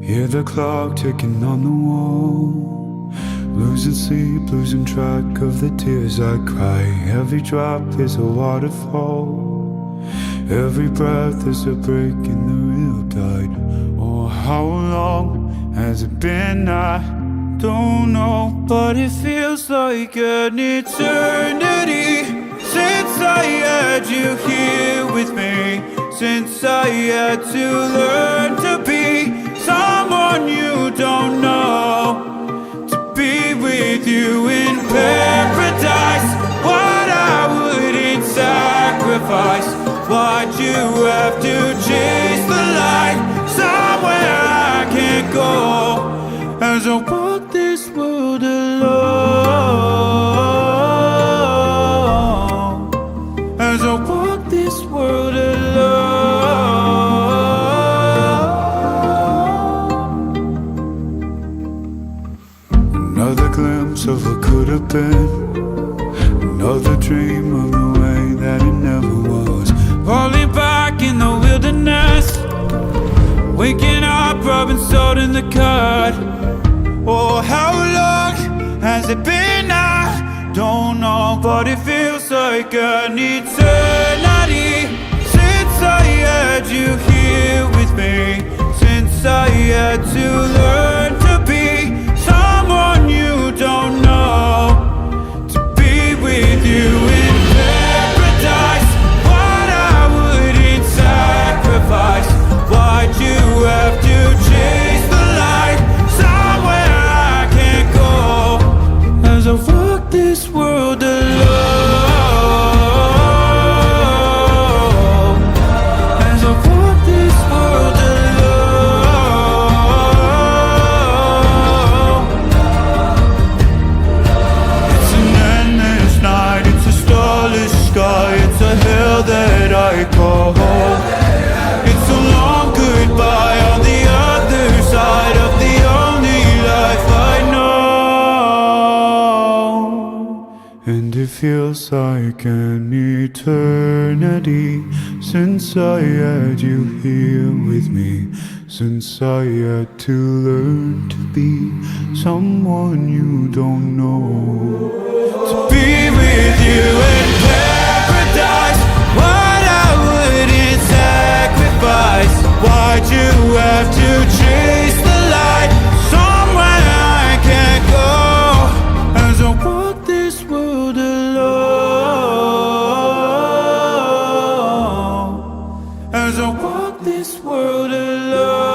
Hear the clock ticking on the wall, losing sleep, losing track of the tears I cry. Every drop is a waterfall, every breath is a break in the real tide. Oh, how long has it been? I don't know, but it feels like an eternity since I had you here with me, since I had to learn to be someone you don't know, to be with you in paradise. What I wouldn't sacrifice, why'd you have to chase the light somewhere I can't go, as I walk this world alone, as I walk this world alone. Another glimpse of what could have been, another dream of the way that it never was. Falling back in the wilderness, waking up, rubbing salt in the cut. Oh, how long has it been? I don't know, but it feels like an eternity since I had you here with me, since I had to learn to be someone you don't know, to be with you in paradise. What I wouldn't sacrifice, why'd you have to chase the light somewhere I can't go, as I walk this world alone, as I walk this world alone. It's an endless night, it's a starless sky, it's a hell that I call home. It's a long goodbye on the other side of the only life I know. And it feels like an eternity since I had you here with me, since I had to learn to be someone you don't know, to be with you in paradise. What I wouldn't sacrifice, why'd you have to chase the light somewhere I can't go, as I walk this world alone, as I walk this world alone.